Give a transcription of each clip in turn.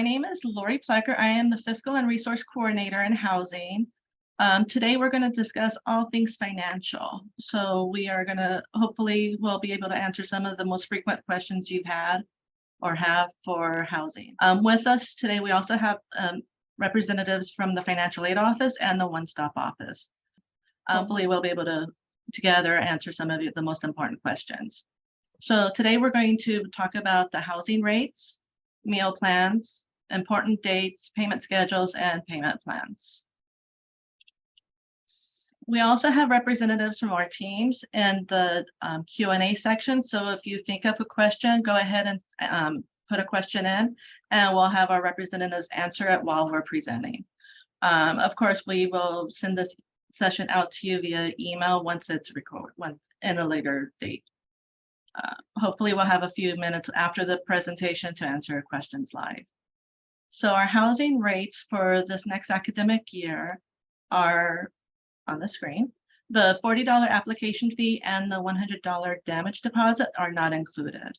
name is Lori Plecker. I am the Fiscal and Resource Coordinator in Housing. Today, we're going to discuss all things financial. So we are going to, hopefully, we'll be able to answer some of the most frequent questions you've had or have for housing. With us today, we also have representatives from the Financial Aid Office and the One Stop Office. Hopefully, we'll be able to together answer some of the most important questions. So today, we're going to talk about the housing rates, meal plans, important dates, payment schedules, and payment plans. We also have representatives from our teams in the Q&A section. So if you think of a question, go ahead and put a question in, and we'll have our representatives answer it while we're presenting. Of course, we will send this session out to you via email once it's recorded, in a later date. Hopefully we'll have a few minutes after the presentation to answer questions live. So our housing rates for this next academic year are on the screen. The $40 application fee and the $100 damage deposit are not included.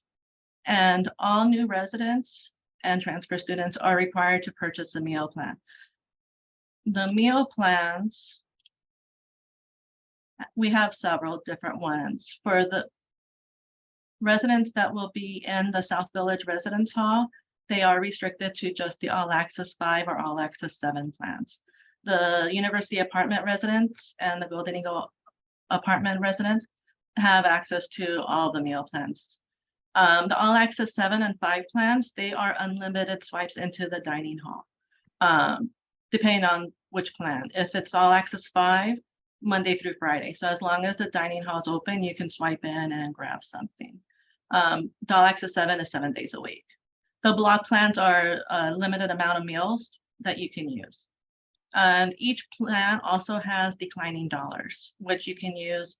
And all new residents and transfer students are required to purchase a meal plan. The meal plans, we have several different ones. For the residents that will be in the South Village Residence Hall, they are restricted to just the All Access 5 or All Access 7 plans. The University Apartment residents and the Golden Eagle Apartment residents have access to all the meal plans. The All Access 7 and 5 plans, they are unlimited swipes into the dining hall, depending on which plan. If it's All Access 5, Monday through Friday. So as long as the dining hall is open, you can swipe in and grab something. The All Access 7 is 7 days a week. The block plans are a limited amount of meals that you can use. And each plan also has declining dollars, which you can use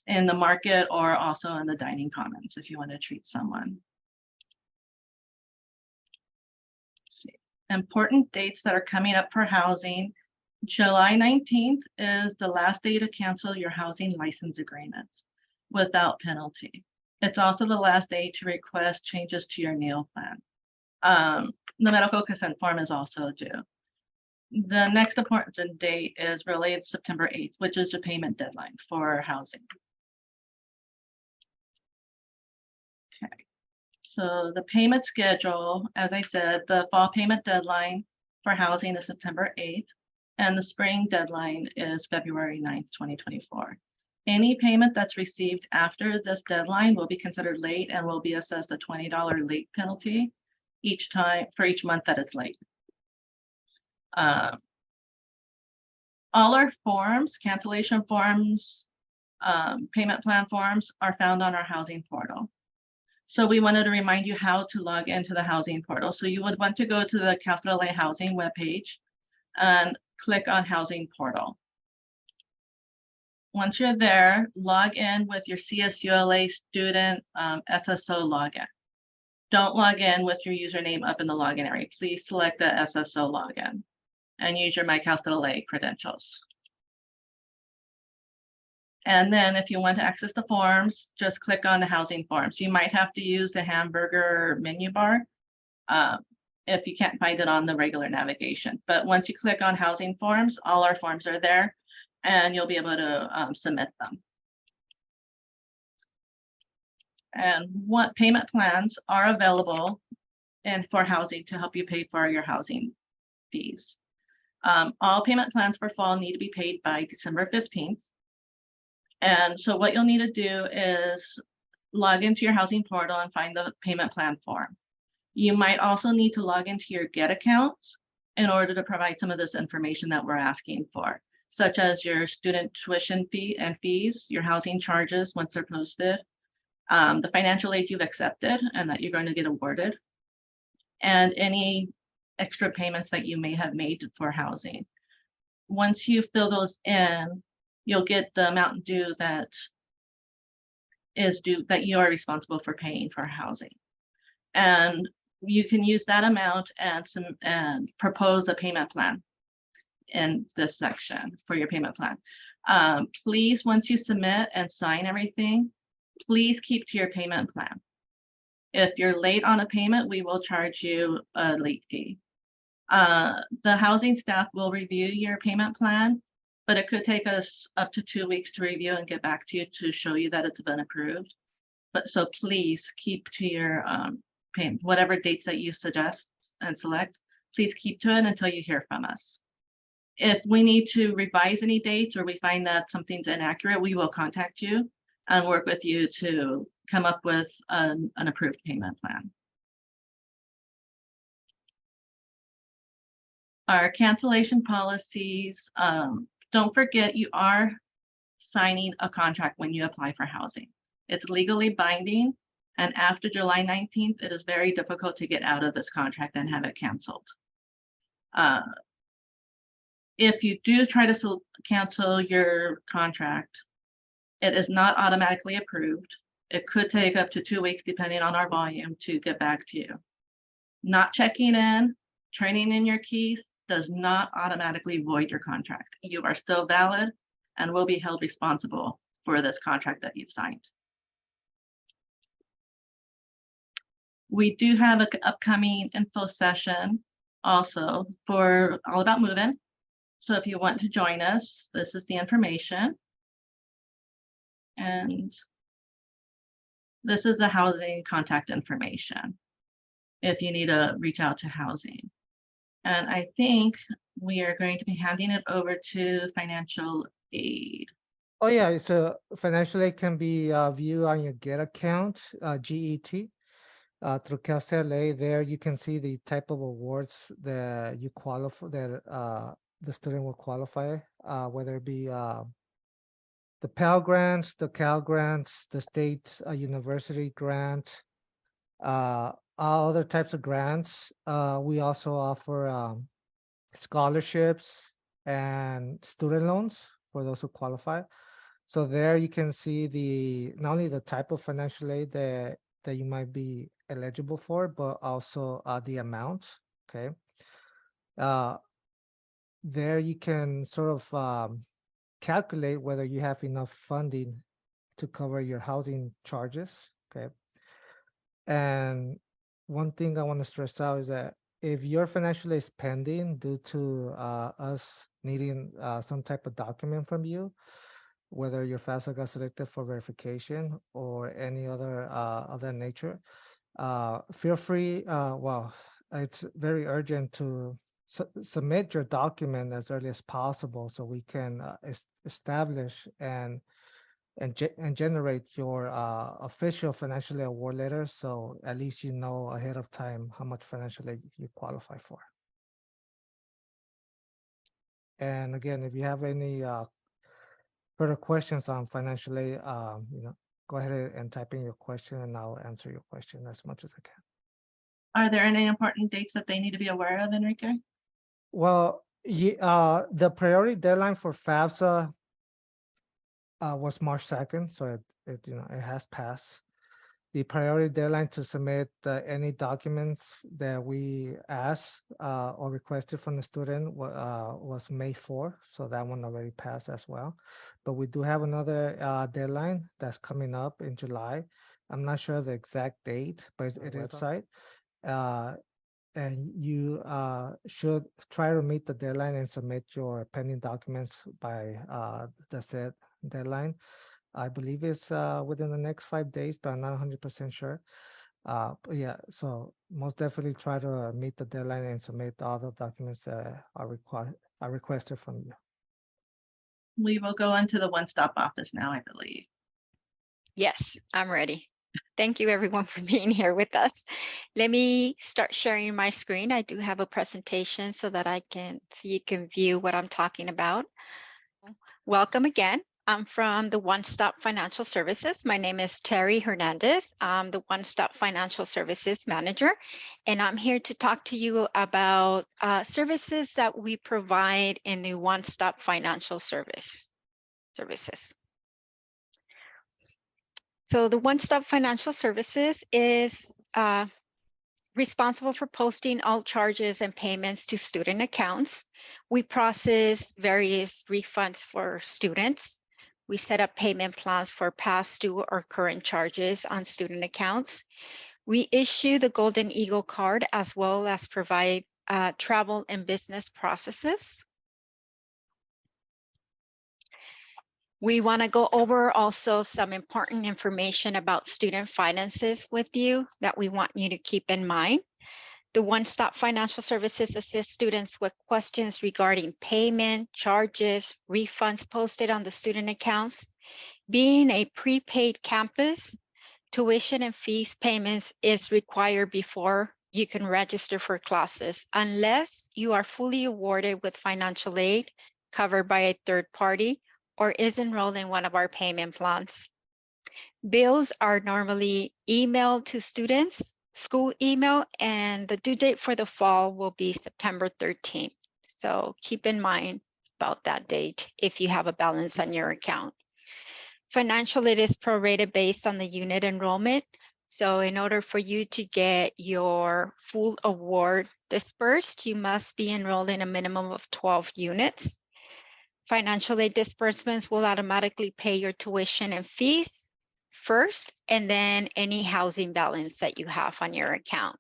in the market or also in the dining commons if you want to treat someone. Important dates that are coming up for housing. July 19th is the last day to cancel your housing license agreement without penalty. It's also the last day to request changes to your meal plan. The medical consent form is also due. The next important date is related September 8th, which is the payment deadline for housing. Okay, so the payment schedule, as I said, the fall payment deadline for housing is September 8th, and the spring deadline is February 9th, 2024. Any payment that's received after this deadline will be considered late and will be assessed a $20 late penalty each time for each month that it's late. All our forms, cancellation forms, payment plan forms are found on our housing portal. So we wanted to remind you how to log into the housing portal. So you would want to go to the Cal State LA Housing webpage and click on housing portal. Once you're there, log in with your CSULA student SSO login. Don't log in with your username up in the login area. Please select the SSO login and use your My Cal State LA credentials. And then if you want to access the forms, just click on the housing forms. You might have to use the hamburger menu bar if you can't find it on the regular navigation. But once you click on housing forms, all our forms are there and you'll be able to submit them. And what payment plans are available for housing to help you pay for your housing fees. All payment plans for fall need to be paid by December 15th. And so what you'll need to do is log into your housing portal and find the payment plan form. You might also need to log into your Get account in order to provide some of this information that we're asking for, such as your student tuition fee and fees, your housing charges once they're posted, the financial aid you've accepted and that you're going to get awarded, and any extra payments that you may have made for housing. Once you fill those in, you'll get the amount due that is due that you are responsible for paying for housing. And you can use that amount and propose a payment plan in this section for your payment plan. Please, once you submit and sign everything, please keep to your payment plan. If you're late on a payment, we will charge you a late fee. The housing staff will review your payment plan, but it could take us up to 2 weeks to review and get back to you to show you that it's been approved. But so please keep to your payment, whatever dates that you suggest and select, please keep to it until you hear from us. If we need to revise any dates or we find that something's inaccurate, we will contact you and work with you to come up with an approved payment plan. Our cancellation policies, don't forget you are signing a contract when you apply for housing. It's legally binding, and after July 19th, it is very difficult to get out of this contract and have it canceled. If you do try to cancel your contract, it is not automatically approved. It could take up to 2 weeks, depending on our volume, to get back to you. Not checking in, turning in your keys does not automatically void your contract. You are still valid and will be held responsible for this contract that you've signed. We do have an upcoming info session also for all about move-in. So if you want to join us, this is the information. And this is the housing contact information if you need to reach out to housing. And I think we are going to be handing it over to financial aid. Oh yeah, so financial aid can be viewed on your GET account, GET, through CalSLA. There you can see the type of awards that you qualify, that the student will qualify, whether it be the Pell grants, the Cal grants, the state university grant, all other types of grants. We also offer scholarships and student loans for those who qualify. So there you can see not only the type of financial aid that you might be eligible for, but also the amount. Okay. There you can sort of calculate whether you have enough funding to cover your housing charges. Okay. And one thing I want to stress out is that if your financial aid is pending due to us needing some type of document from you, whether your FAFSA got selected for verification or any other of that nature, feel free, well, it's very urgent to submit your document as early as possible so we can establish and generate your official financial aid award letter, so at least you know ahead of time how much financial aid you qualify for. And again, if you have any further questions on financial aid, go ahead and type in your question and I'll answer your question as much as I can. Are there any important dates that they need to be aware of, Enrique? Well, the priority deadline for FAFSA was March 2nd, so it has passed. The priority deadline to submit any documents that we asked or requested from the student was May 4th, so that one already passed as well. But we do have another deadline that's coming up in July. I'm not sure the exact date, but it is website. And you should try to meet the deadline and submit your pending documents by the said deadline. I believe it's within the next 5 days, but I'm not 100% sure. But yeah, so most definitely try to meet the deadline and submit all the documents that are requested from you. We will go into the one-stop office now, I believe. Yes, I'm ready. Thank you everyone for being here with us. Let me start sharing my screen. I do have a presentation so that you can view what I'm talking about. Welcome again. I'm from the One Stop Financial Services. My name is Terry Hernandez. I'm the One Stop Financial Services Manager, and I'm here to talk to you about services that we provide in the One Stop Financial Services. So the One Stop Financial Services is responsible for posting all charges and payments to student accounts. We process various refunds for students. We set up payment plans for past due or current charges on student accounts. We issue the Golden Eagle card as well as provide travel and business processes. We want to go over also some important information about student finances with you that we want you to keep in mind. The One-Stop Financial Services assists students with questions regarding payment, charges, refunds posted on the student accounts. Being a prepaid campus, tuition and fees payments is required before you can register for classes, unless you are fully awarded with financial aid covered by a third party or is enrolled in one of our payment plans. Bills are normally emailed to students, school email, and the due date for the fall will be September 13th. So keep in mind about that date if you have a balance on your account. Financial aid is prorated based on the unit enrollment. So in order for you to get your full award dispersed, you must be enrolled in a minimum of 12 units. Financial aid disbursements will automatically pay your tuition and fees first, and then any housing balance that you have on your account.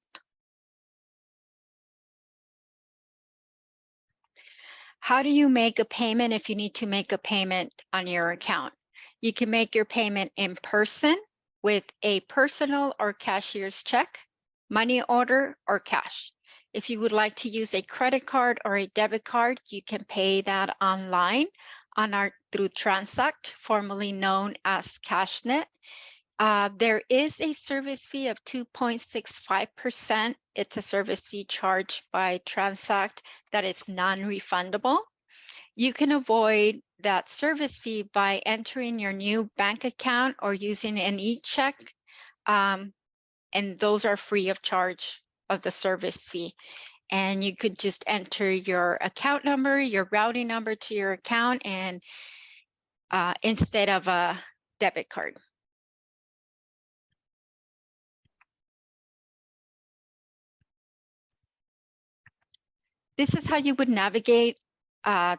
How do you make a payment if you need to make a payment on your account? You can make your payment in person with a personal or cashier's check, money order, or cash. If you would like to use a credit card or a debit card, you can pay that online through Transact, formerly known as CashNet. There is a service fee of 2.65%. It's a service fee charged by Transact that is non-refundable. You can avoid that service fee by entering your new bank account or using an e-check, and those are free of charge of the service fee. And you could just enter your account number, your routing number to your account, and instead of a debit card. This is how you would navigate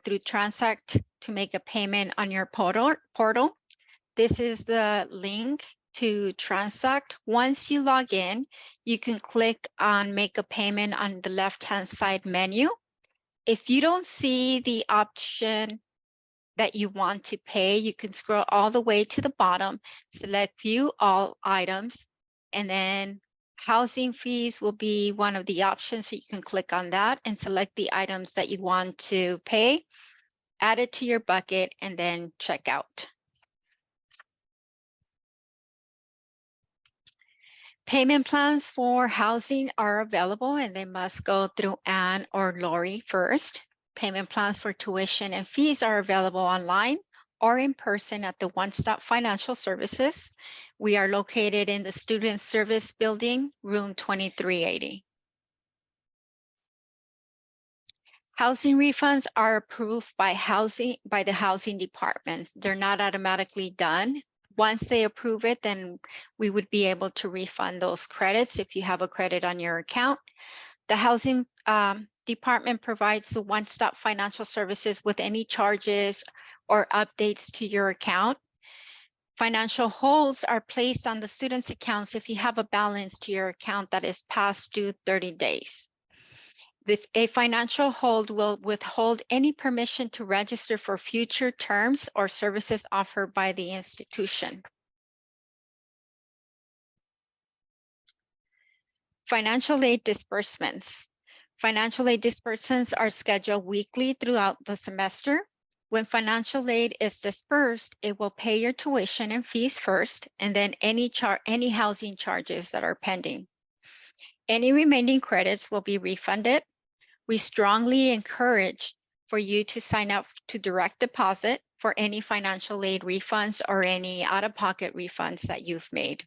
through Transact to make a payment on your portal. This is the link to Transact. Once you log in, you can click on make a payment on the left-hand side menu. If you don't see the option that you want to pay, you can scroll all the way to the bottom, select view all items, and then housing fees will be one of the options. So you can click on that and select the items that you want to pay, add it to your bucket, and then check out. Payment plans for housing are available, and they must go through Ann or Lori first. Payment plans for tuition and fees are available online or in person at the One-Stop Financial Services. We are located in the Student Service Building, room 2380. Housing refunds are approved by the housing department. They're not automatically done. Once they approve it, then we would be able to refund those credits if you have a credit on your account. The housing department provides the One-Stop Financial Services with any charges or updates to your account. Financial holds are placed on the students' accounts if you have a balance to your account that is past due 30 days. A financial hold will withhold any permission to register for future terms or services offered by the institution. Financial aid disbursements. Financial aid disbursements are scheduled weekly throughout the semester. When financial aid is dispersed, it will pay your tuition and fees first, and then any housing charges that are pending. Any remaining credits will be refunded. We strongly encourage for you to sign up to direct deposit for any financial aid refunds or any out-of-pocket refunds that you've made.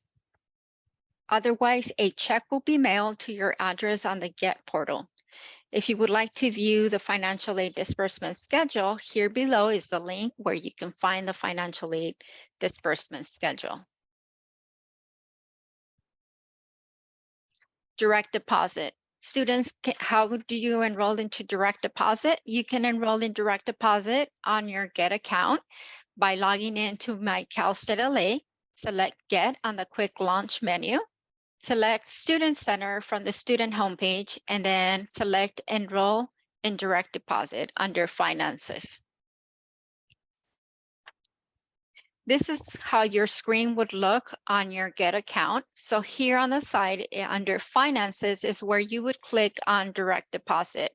Otherwise, a check will be mailed to your address on the GET portal. If you would like to view the financial aid disbursement schedule, here below is the link where you can find the financial aid disbursement schedule. Direct deposit. Students, how do you enroll into direct deposit? You can enroll in direct deposit on your GET account by logging into My CalState LA, select GET on the quick launch menu. select Student Center from the student homepage, and then select Enroll in Direct Deposit under Finances. This is how your screen would look on your Get account. So here on the side under Finances is where you would click on Direct Deposit.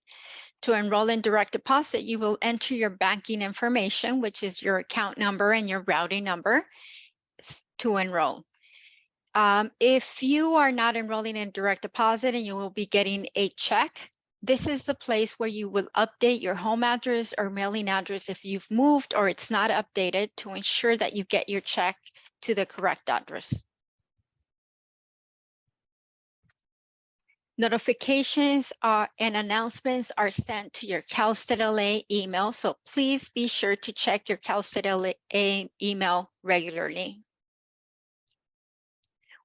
To enroll in direct deposit, you will enter your banking information, which is your account number and your routing number to enroll. If you are not enrolling in direct deposit and you will be getting a check, this is the place where you will update your home address or mailing address if you've moved or it's not updated to ensure that you get your check to the correct address. Notifications and announcements are sent to your Cal State LA email, so please be sure to check your Cal State LA email regularly.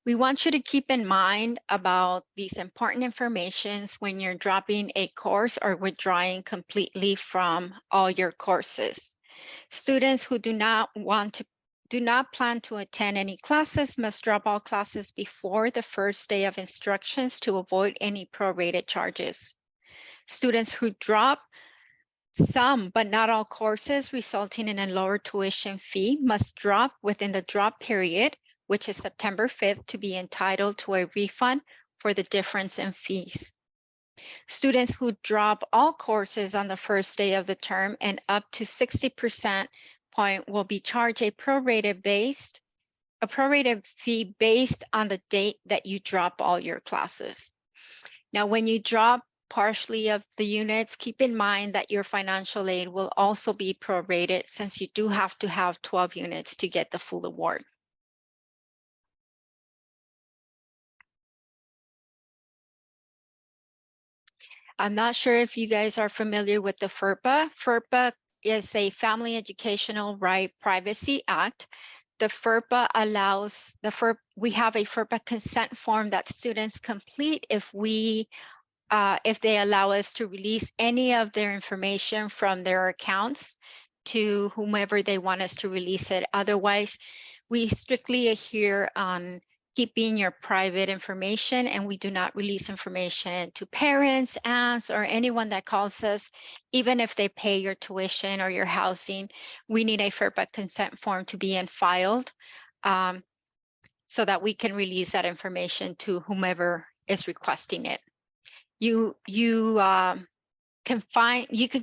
We want you to keep in mind about these important informations when you're dropping a course or withdrawing completely from all your courses. Students who do not plan to attend any classes must drop all classes before the first day of instructions to avoid any prorated charges. Students who drop some but not all courses resulting in a lower tuition fee must drop within the drop period, which is September 5th, to be entitled to a refund for the difference in fees. Students who drop all courses on the first day of the term and up to 60% point will be charged a prorated fee based on the date that you drop all your classes. Now, when you drop partially of the units, keep in mind that your financial aid will also be prorated since you do have to have 12 units to get the full award. I'm not sure if you guys are familiar with the FERPA. FERPA is a Family Educational Right Privacy Act. The FERPA allows we have a FERPA consent form that students complete if they allow us to release any of their information from their accounts to whomever they want us to release it. Otherwise, we strictly adhere on keeping your private information, and we do not release information to parents, aunts, or anyone that calls us, even if they pay your tuition or your housing. We need a FERPA consent form to be filed so that we can release that information to whomever is requesting it. You can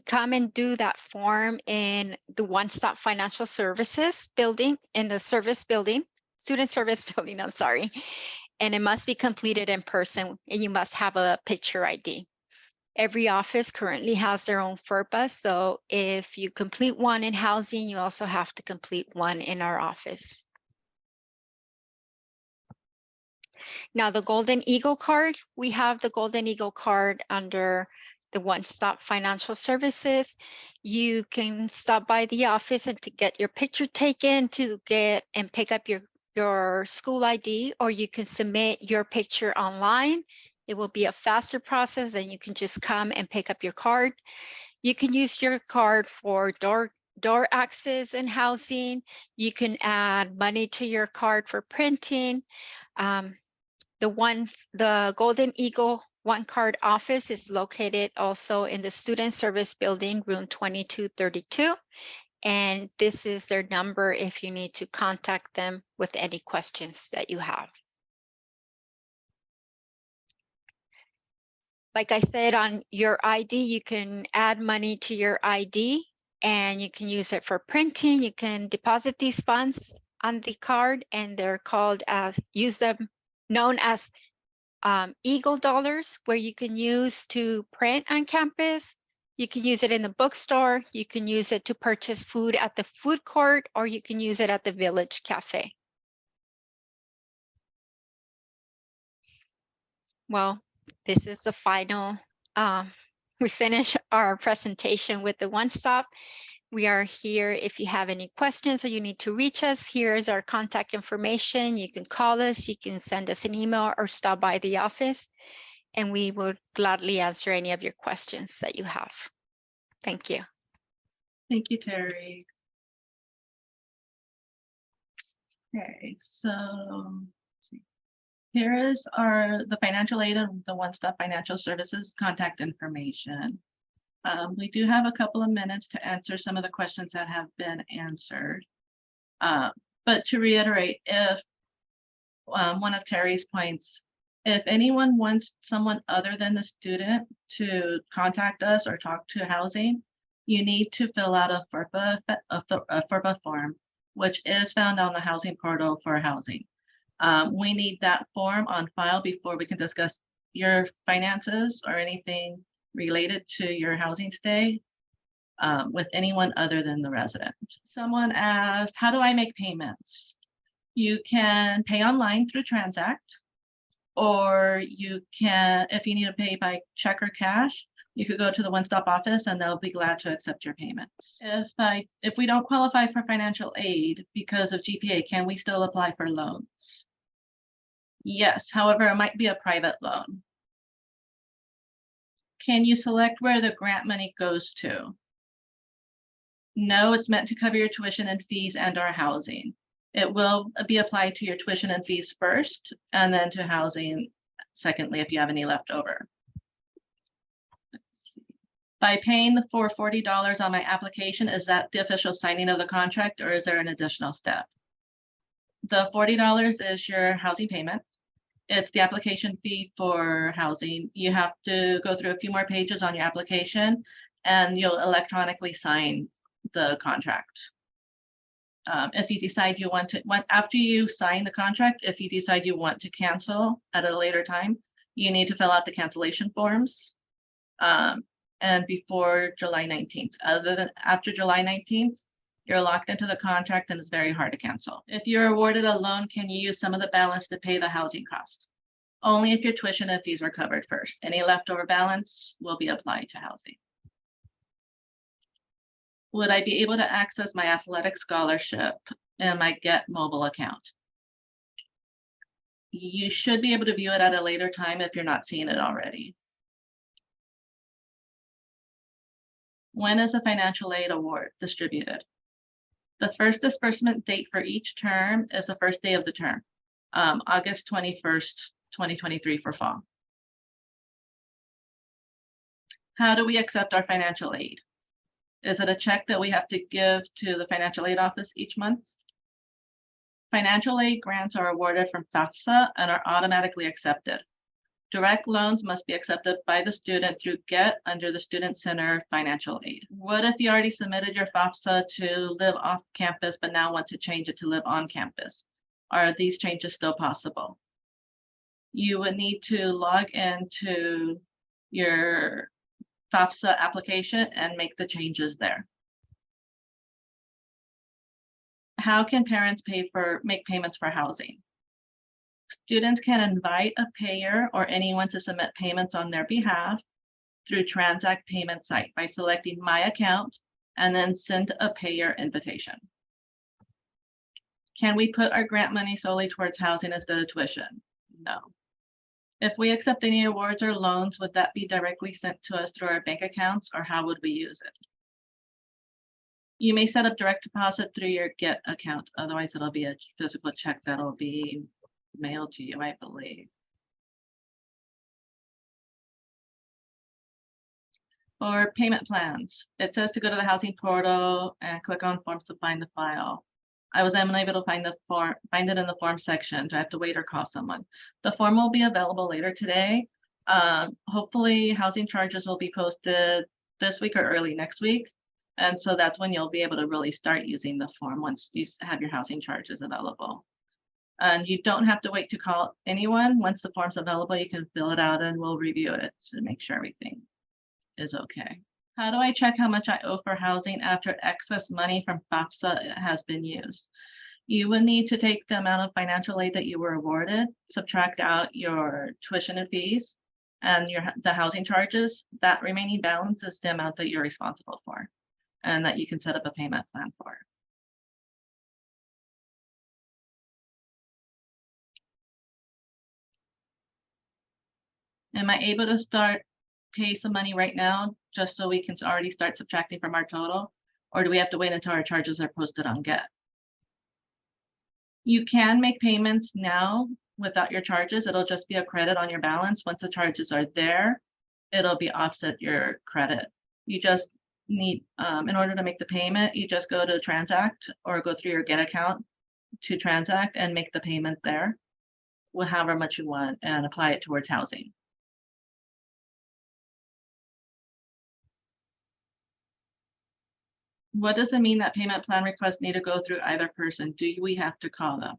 come and do that form in the One Stop Financial Services building, in the service building, student service building, I'm sorry. And it must be completed in person, and you must have a picture ID. Every office currently has their own FERPA, so if you complete one in housing, you also have to complete one in our office. Now, the Golden Eagle card, we have the Golden Eagle card under the One Stop Financial Services. You can stop by the office and to get your picture taken to get and pick up your school ID, or you can submit your picture online. It will be a faster process, and you can just come and pick up your card. You can use your card for door access and housing. You can add money to your card for printing. The Golden Eagle One Card office is located also in the Student Service Building, room 2232. And this is their number if you need to contact them with any questions that you have. Like I said, on your ID, you can add money to your ID and you can use it for printing. You can deposit these funds on the card, and they're called known as Eagle dollars, where you can use to print on campus. You can use it in the bookstore. You can use it to purchase food at the food court, or you can use it at the Village Cafe. Well, this is the final. We finish our presentation with the One Stop. We are here if you have any questions or you need to reach us. Here is our contact information. You can call us, you can send us an email, or stop by the office, and we will gladly answer any of your questions that you have. Thank you. Thank you, Terry. Okay, so Here is the financial aid and the One Stop Financial Services contact information. We do have a couple of minutes to answer some of the questions that have been answered. But to reiterate, if one of Terry's points, if anyone wants someone other than the student to contact us or talk to housing, you need to fill out a FERPA form, which is found on the housing portal for housing. We need that form on file before we can discuss your finances or anything related to your housing stay with anyone other than the resident. Someone asked, how do I make payments? You can pay online through Transact, or you can, if you need to pay by check or cash, you could go to the One Stop office and they'll be glad to accept your payments. If we don't qualify for financial aid because of GPA, can we still apply for loans? Yes, however, it might be a private loan. Can you select where the grant money goes to? No, it's meant to cover your tuition and fees and/or housing. It will be applied to your tuition and fees first, and then to housing secondly, if you have any left over. By paying for $40 on my application, is that the official signing of the contract, or is there an additional step? The $40 is your housing payment. It's the application fee for housing. You have to go through a few more pages on your application, and you'll electronically sign the contract. If you decide you want to, after you sign the contract, if you decide you want to cancel at a later time, you need to fill out the cancellation forms. And before July 19th. Other than after July 19th, you're locked into the contract and it's very hard to cancel. If you're awarded a loan, can you use some of the balance to pay the housing cost? Only if your tuition and fees were covered first. Any leftover balance will be applied to housing. Would I be able to access my athletic scholarship in my Get mobile account? You should be able to view it at a later time if you're not seeing it already. When is the financial aid award distributed? The first disbursement date for each term is the first day of the term, August 21st, 2023 for fall. How do we accept our financial aid? Is it a check that we have to give to the financial aid office each month? Financial aid grants are awarded from FAFSA and are automatically accepted. Direct loans must be accepted by the student through Get under the Student Center financial aid. What if you already submitted your FAFSA to live off campus, but now want to change it to live on campus? Are these changes still possible? You would need to log into your FAFSA application and make the changes there. How can parents make payments for housing? Students can invite a payer or anyone to submit payments on their behalf through Transact payment site by selecting My Account and then send a payer invitation. Can we put our grant money solely towards housing instead of tuition? No. If we accept any awards or loans, would that be directly sent to us through our bank accounts, or how would we use it? You may set up direct deposit through your Get account. Otherwise, it'll be a physical check that'll be mailed to you, I believe. For payment plans, it says to go to the housing portal and click on forms to find the file. I was unable to find it in the form section. Do I have to wait or call someone? The form will be available later today. Hopefully housing charges will be posted this week or early next week. And so that's when you'll be able to really start using the form once you have your housing charges available. And you don't have to wait to call anyone. Once the form's available, you can fill it out and we'll review it to make sure everything is okay. How do I check how much I owe for housing after excess money from FAFSA has been used? You would need to take the amount of financial aid that you were awarded, subtract out your tuition and fees and the housing charges. That remaining balance is the amount that you're responsible for and that you can set up a payment plan for. Am I able to pay some money right now just so we can already start subtracting from our total? Or do we have to wait until our charges are posted on Get? You can make payments now without your charges. It'll just be a credit on your balance. Once the charges are there, it'll be offset your credit. You just need, in order to make the payment, you just go to Transact or go through your Get account to Transact and make the payment there with however much you want and apply it towards housing. What does it mean that payment plan requests need to go through either person? Do we have to call them?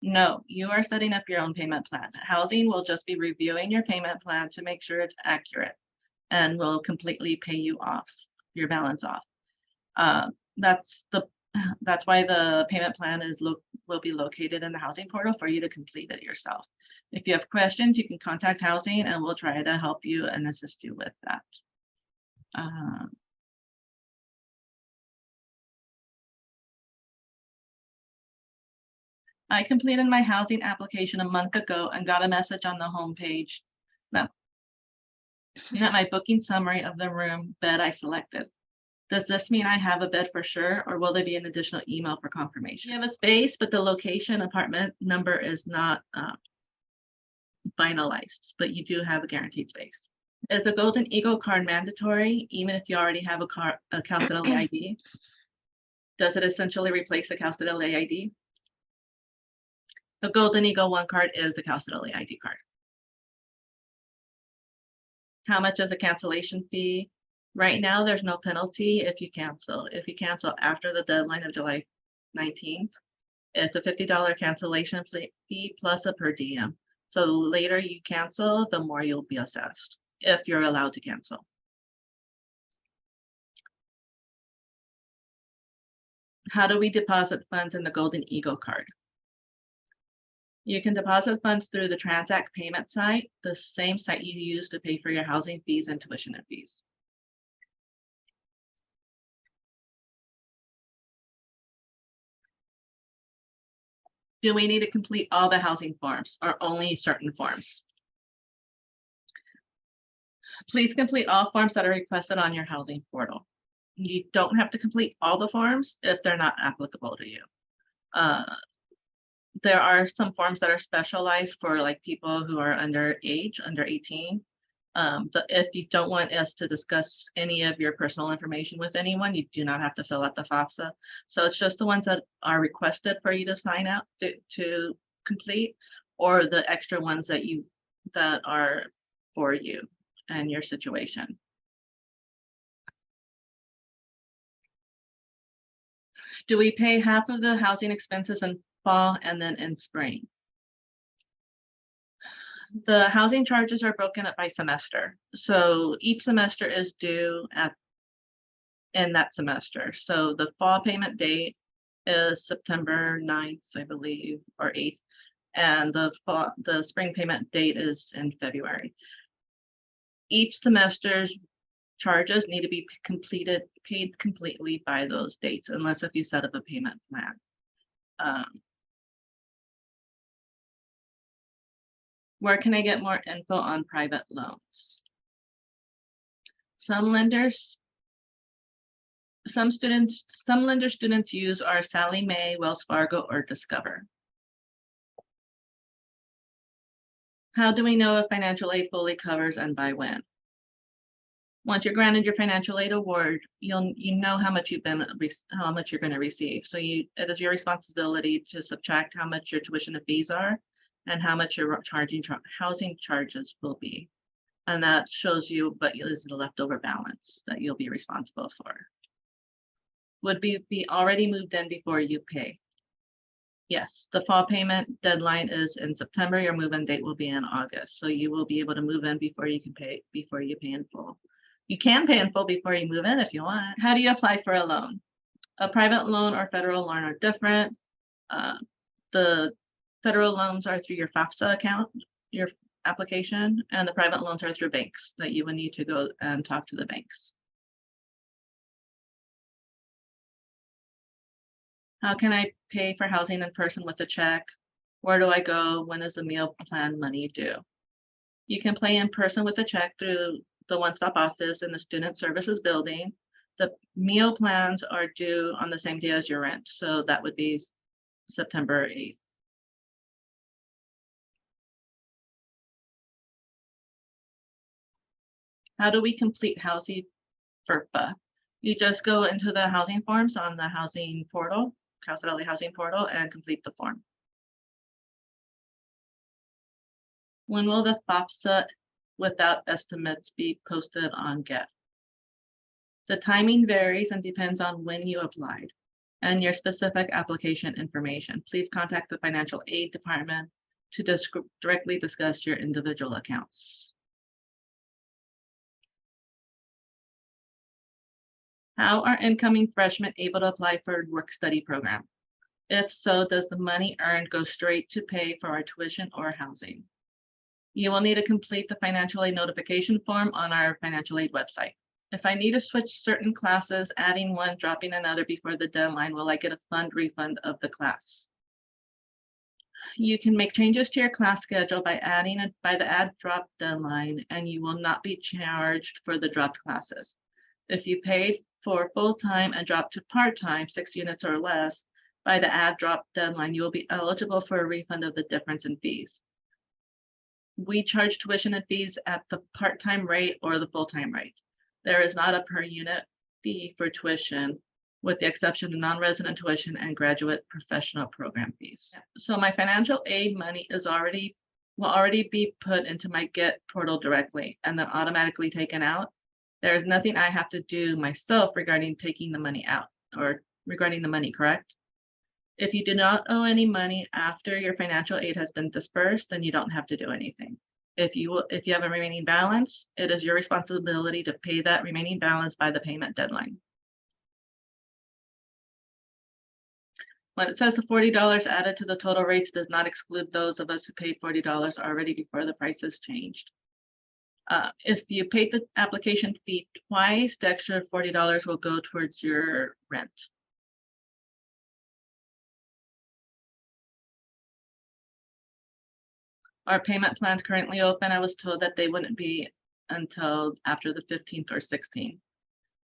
No, you are setting up your own payment plan. Housing will just be reviewing your payment plan to make sure it's accurate and will completely pay you off, your balance off. That's why the payment plan will be located in the housing portal for you to complete it yourself. If you have questions, you can contact housing and we'll try to help you and assist you with that. I completed my housing application a month ago and got a message on the homepage that my booking summary of the room bed I selected. Does this mean I have a bed for sure, or will there be an additional email for confirmation? You have a space, but the location apartment number is not finalized, but you do have a guaranteed space. Is a Golden Eagle card mandatory, even if you already have a Cal State LA ID? Does it essentially replace the Cal State LA ID? The Golden Eagle One card is the Cal State LA ID card. How much is a cancellation fee? Right now, there's no penalty if you cancel. If you cancel after the deadline of July 19th, it's a $50 cancellation fee plus a per diem. So the later you cancel, the more you'll be assessed, if you're allowed to cancel. How do we deposit funds in the Golden Eagle card? You can deposit funds through the Transact payment site, the same site you use to pay for your housing fees and tuition and fees. Do we need to complete all the housing forms or only certain forms? Please complete all forms that are requested on your housing portal. You don't have to complete all the forms if they're not applicable to you. There are some forms that are specialized for like people who are under 18. If you don't want us to discuss any of your personal information with anyone, you do not have to fill out the FAFSA. So it's just the ones that are requested for you to sign out to complete, or the extra ones that are for you and your situation. Do we pay half of the housing expenses in fall and then in spring? The housing charges are broken up by semester. So each semester is due in that semester. So the fall payment date is September 9th, I believe, or 8th. And the spring payment date is in February. Each semester's charges need to be paid completely by those dates, unless if you set up a payment plan. Where can I get more info on private loans? Some lender students use are Sallie Mae, Wells Fargo, or Discover. How do we know if financial aid fully covers and by when? Once you're granted your financial aid award, you know how much you're going to receive. So it is your responsibility to subtract how much your tuition and fees are and how much your housing charges will be. And that shows you what is the leftover balance that you'll be responsible for. Would be already moved in before you pay? Yes, the fall payment deadline is in September. Your move-in date will be in August. So you will be able to move in before you pay in full. You can pay in full before you move in if you want. How do you apply for a loan? A private loan or federal loan are different. The federal loans are through your FAFSA account, your application, and the private loans are through banks that you would need to go and talk to the banks. How can I pay for housing in person with a check? Where do I go? When is the meal plan money due? You can pay in person with a check through the one-stop office in the Student Services building. The meal plans are due on the same day as your rent. So that would be September 8th. How do we complete housing FERPA? You just go into the housing forms on the housing portal, Casa del Housing portal, and complete the form. When will the FAFSA without estimates be posted on Get? The timing varies and depends on when you applied and your specific application information. Please contact the financial aid department to directly discuss your individual accounts. How are incoming freshmen able to apply for a work-study program? If so, does the money earned go straight to pay for our tuition or housing? You will need to complete the financial aid notification form on our financial aid website. If I need to switch certain classes, adding one, dropping another before the deadline, will I get a fund refund of the class? You can make changes to your class schedule by adding it by the add drop deadline, and you will not be charged for the dropped classes. If you paid for full-time and dropped to part-time, 6 units or less, by the add drop deadline, you will be eligible for a refund of the difference in fees. We charge tuition and fees at the part-time rate or the full-time rate. There is not a per unit fee for tuition, with the exception of non-resident tuition and graduate professional program fees. So my financial aid money will already be put into my Get portal directly and then automatically taken out. There is nothing I have to do myself regarding taking the money out or regarding the money, correct? If you do not owe any money after your financial aid has been dispersed, then you don't have to do anything. If you have a remaining balance, it is your responsibility to pay that remaining balance by the payment deadline. When it says the $40 added to the total rates does not exclude those of us who paid $40 already before the prices changed. If you paid the application fee twice, the extra $40 will go towards your rent. Our payment plans currently open. I was told that they wouldn't be until after the 15th or 16th.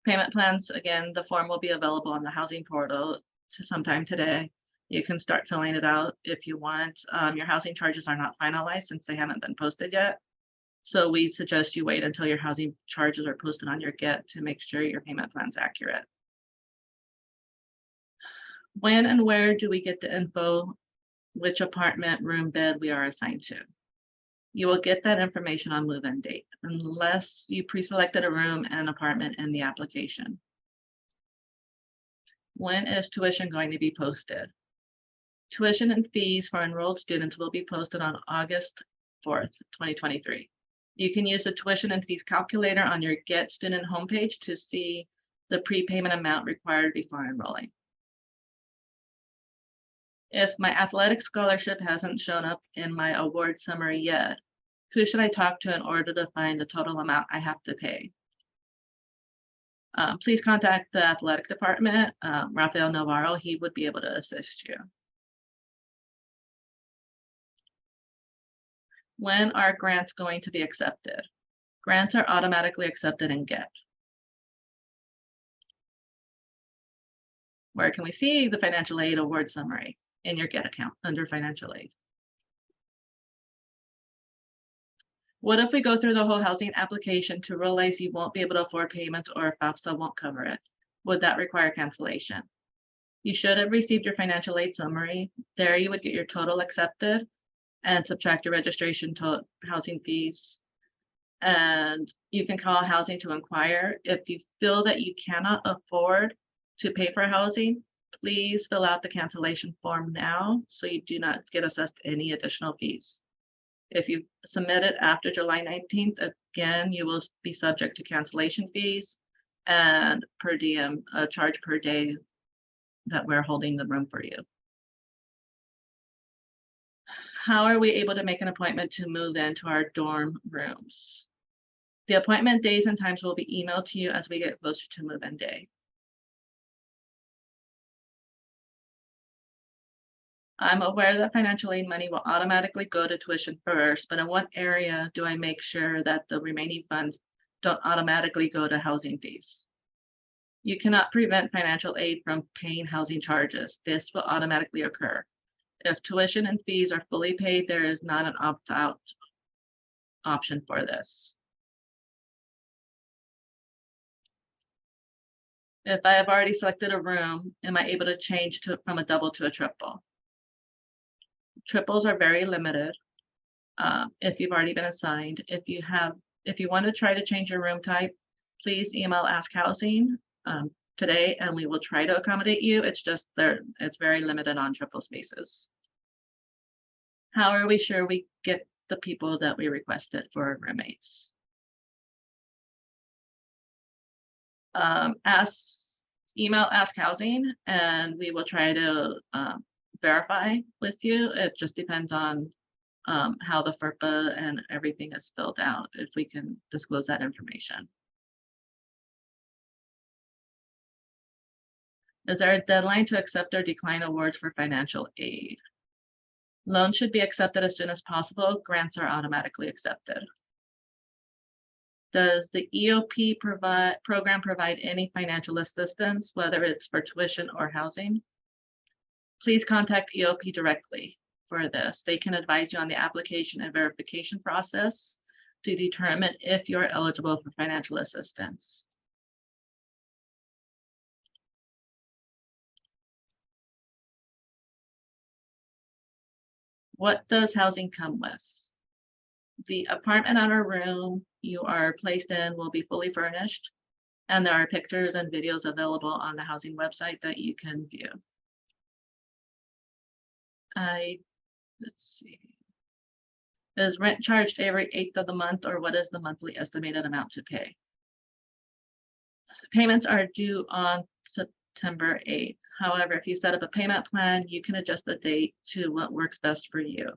Payment plans, again, the form will be available on the housing portal sometime today. You can start filling it out if you want. Your housing charges are not finalized since they haven't been posted yet. So we suggest you wait until your housing charges are posted on your Get to make sure your payment plan's accurate. When and where do we get the info which apartment, room, bed we are assigned to? You will get that information on move-in date unless you pre-selected a room and apartment in the application. When is tuition going to be posted? Tuition and fees for enrolled students will be posted on August 4th, 2023. You can use the tuition and fees calculator on your Get student homepage to see the prepayment amount required before enrolling. If my athletic scholarship hasn't shown up in my award summary yet, who should I talk to in order to find the total amount I have to pay? Please contact the athletic department, Rafael Navarro. He would be able to assist you. When are grants going to be accepted? Grants are automatically accepted in Get. Where can we see the financial aid award summary? In your Get account under financial aid. What if we go through the whole housing application to realize you won't be able to afford payments or if FAFSA won't cover it? Would that require cancellation? You should have received your financial aid summary. There you would get your total accepted and subtract your registration to housing fees. And you can call housing to inquire. If you feel that you cannot afford to pay for housing, please fill out the cancellation form now so you do not get assessed any additional fees. If you submit it after July 19th, again, you will be subject to cancellation fees and per diem, a charge per day that we're holding the room for you. How are we able to make an appointment to move into our dorm rooms? The appointment days and times will be emailed to you as we get closer to move-in day. I'm aware that financial aid money will automatically go to tuition first, but in what area do I make sure that the remaining funds don't automatically go to housing fees? You cannot prevent financial aid from paying housing charges. This will automatically occur. If tuition and fees are fully paid, there is not an opt-out option for this. If I have already selected a room, am I able to change from a double to a triple? Triples are very limited. If you've already been assigned, if you want to try to change your room type, please email Ask Housing today, and we will try to accommodate you. It's just it's very limited on triple spaces. How are we sure we get the people that we requested for roommates? Email Ask Housing, and we will try to verify with you. It just depends on how the FERPA and everything is filled out, if we can disclose that information. Is there a deadline to accept or decline awards for financial aid? Loans should be accepted as soon as possible. Grants are automatically accepted. Does the EOP program provide any financial assistance, whether it's for tuition or housing? Please contact EOP directly for this. They can advise you on the application and verification process to determine if you're eligible for financial assistance. What does housing come with? The apartment on a room you are placed in will be fully furnished, and there are pictures and videos available on the housing website that you can view. Let's see. Is rent charged every 8th of the month, or what is the monthly estimated amount to pay? Payments are due on September 8th. However, if you set up a payment plan, you can adjust the date to what works best for you.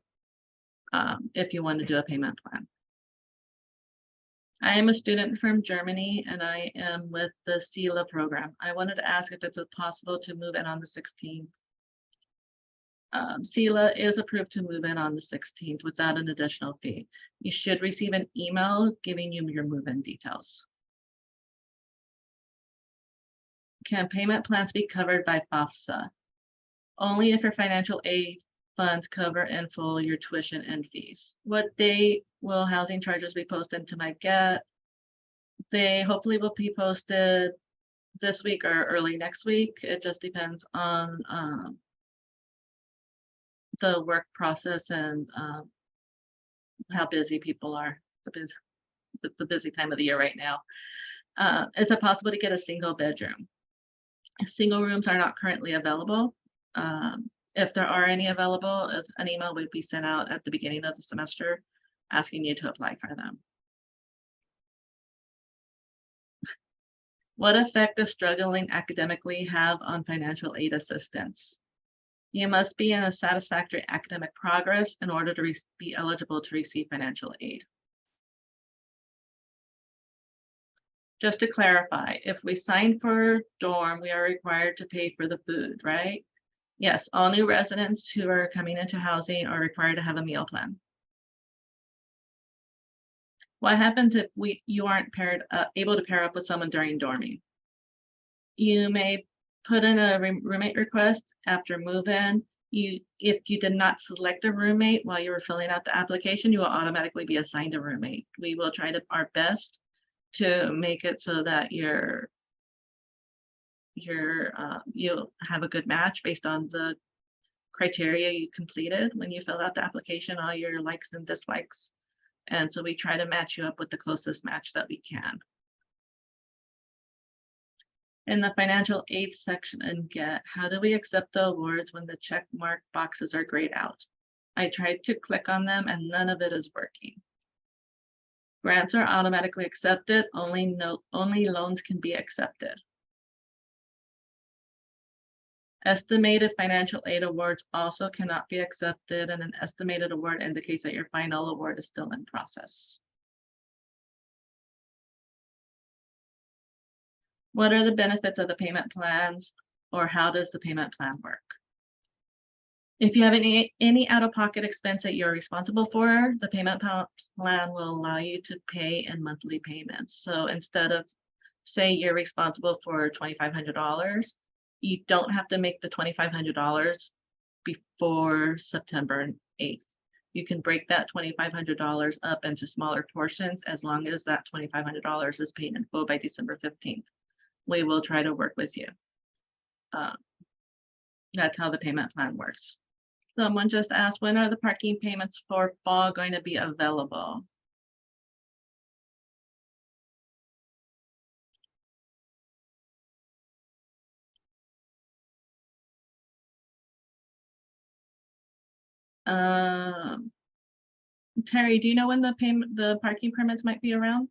If you want to do a payment plan. I am a student from Germany, and I am with the CELA program. I wanted to ask if it's possible to move in on the 16th. CELA is approved to move in on the 16th without an additional fee. You should receive an email giving you your move-in details. Can payment plans be covered by FAFSA? Only if your financial aid funds cover in full your tuition and fees. What date will housing charges be posted into my GET? They hopefully will be posted this week or early next week. It just depends on the work process and how busy people are. It's a busy time of the year right now. Is it possible to get a single bedroom? Single rooms are not currently available. If there are any available, an email would be sent out at the beginning of the semester asking you to apply for them. What effect does struggling academically have on financial aid assistance? You must be in a satisfactory academic progress in order to be eligible to receive financial aid. Just to clarify, if we sign for dorm, we are required to pay for the food, right? Yes, all new residents who are coming into housing are required to have a meal plan. What happens if you aren't able to pair up with someone during dorming? You may put in a roommate request after move-in. If you did not select a roommate while you were filling out the application, you will automatically be assigned a roommate. We will try our best to make it so that you'll have a good match based on the criteria you completed when you fill out the application, all your likes and dislikes. And so we try to match you up with the closest match that we can. In the financial aid section in GET, how do we accept the awards when the check mark boxes are grayed out? I tried to click on them and none of it is working. Grants are automatically accepted, only loans can be accepted. Estimated financial aid awards also cannot be accepted, and an estimated award indicates that your final award is still in process. What are the benefits of the payment plans, or how does the payment plan work? If you have any out-of-pocket expense that you're responsible for, the payment plan will allow you to pay in monthly payments. So instead of, say, you're responsible for $2,500, you don't have to make the $2,500 before September 8th. You can break that $2,500 up into smaller portions as long as that $2,500 is paid in full by December 15th. we will try to work with you. That's how the payment plan works. Someone just asked, when are the parking payments for fall going to be available? Terry, do you know when the parking permits might be around?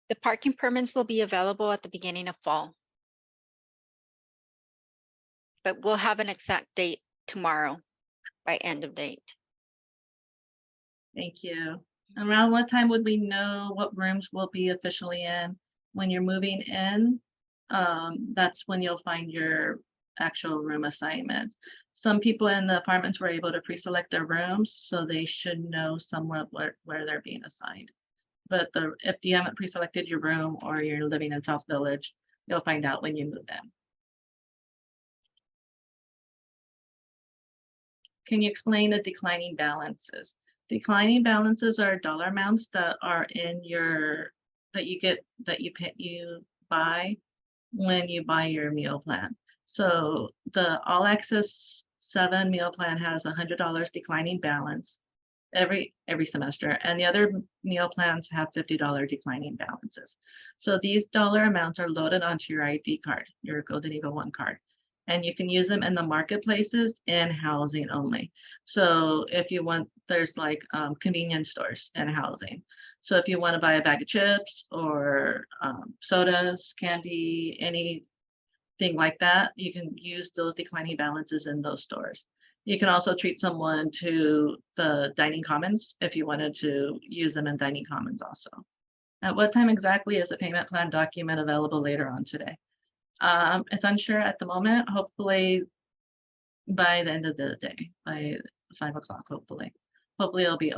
The parking permits will be available at the beginning of fall. But we'll have an exact date tomorrow by end of date. Thank you. Around what time would we know what rooms will be officially in? When you're moving in, that's when you'll find your actual room assignment. Some people in the apartments were able to pre-select their rooms, so they should know somewhat where they're being assigned. But if you haven't pre-selected your room or you're living in South Village, you'll find out when you move in. Can you explain the declining balances? Declining balances are dollar amounts that are in your, that you buy when you buy your meal plan. So the All Access 7 meal plan has $100 declining balance every semester, and the other meal plans have $50 declining balances. So these dollar amounts are loaded onto your ID card, your Golden Eagle One card, and you can use them in the marketplaces and housing only. So if you want, there's like convenience stores and housing. So if you want to buy a bag of chips or sodas, candy, anything like that, you can use those declining balances in those stores. You can also treat someone to the dining commons if you wanted to use them in dining commons also. At what time exactly is the payment plan document available later on today? It's unsure at the moment, hopefully by the end of the day, by 5 o'clock, hopefully. Hopefully it'll be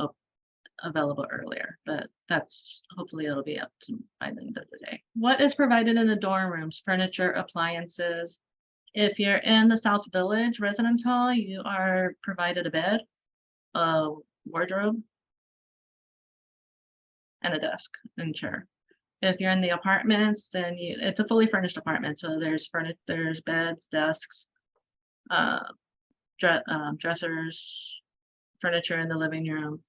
available earlier, but hopefully it'll be up to by the end of the day. What is provided in the dorm rooms? Furniture, appliances. If you're in the South Village Residence Hall, you are provided a bed, a wardrobe, and a desk and chair. If you're in the apartments, then it's a fully furnished apartment. So there's beds, desks, dressers, furniture in the living room,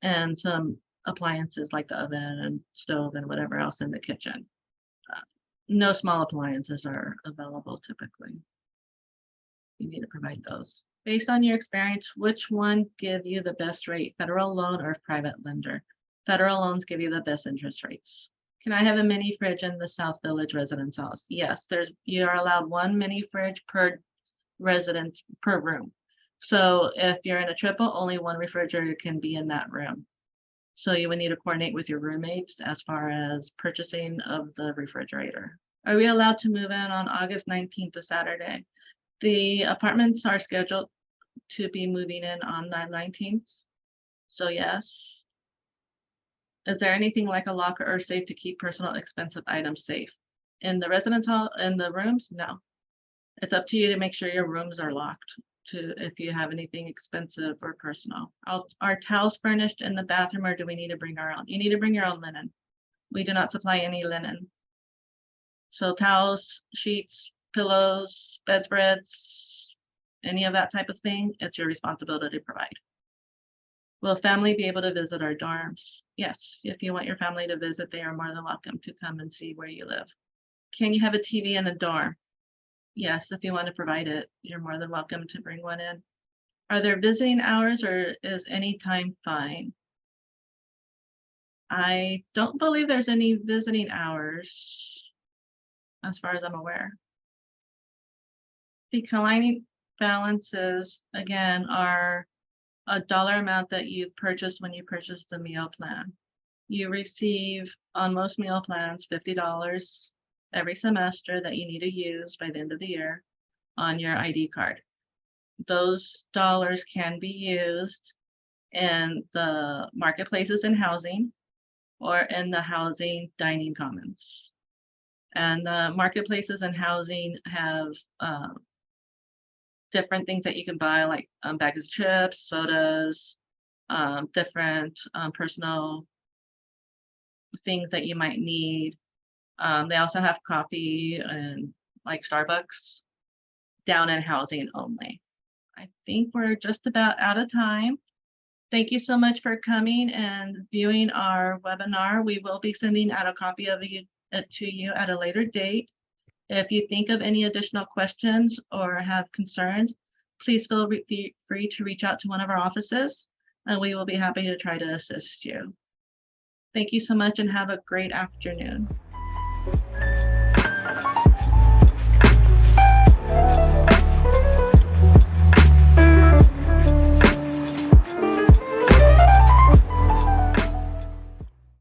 and some appliances like the oven and stove and whatever else in the kitchen. No small appliances are available typically. You need to provide those. Based on your experience, which one give you the best rate, federal loan or private lender? Federal loans give you the best interest rates. Can I have a mini fridge in the South Village residence house? Yes, you are allowed one mini fridge per residence per room. So if you're in a triple, only one refrigerator can be in that room. So you would need to coordinate with your roommates as far as purchasing of the refrigerator. Are we allowed to move in on August 19th, a Saturday? The apartments are scheduled to be moving in on the 19th. So yes. Is there anything like a locker or safe to keep personal expensive items safe? In the residence hall, in the rooms? No. It's up to you to make sure your rooms are locked if you have anything expensive or personal. Are towels furnished in the bathroom or do we need to bring our own? You need to bring your own linen. We do not supply any linen. So towels, sheets, pillows, bedspreads, any of that type of thing, it's your responsibility to provide. Will family be able to visit our dorms? Yes, if you want your family to visit, they are more than welcome to come and see where you live. Can you have a TV in the dorm? Yes, if you want to provide it, you're more than welcome to bring one in. Are there visiting hours or is any time fine? I don't believe there's any visiting hours as far as I'm aware. Declining balances, again, are a dollar amount that you purchased when you purchased the meal plan. You receive on most meal plans $50 every semester that you need to use by the end of the year on your ID card. Those dollars can be used in the marketplaces and housing or in the housing dining commons. And the marketplaces and housing have different things that you can buy, like bags of chips, sodas, different personal things that you might need. They also have coffee and like Starbucks down in housing only. I think we're just about out of time. Thank you so much for coming and viewing our webinar. We will be sending out a copy of it to you at a later date. If you think of any additional questions or have concerns, please feel free to reach out to one of our offices, and we will be happy to try to assist you. Thank you so much and have a great afternoon.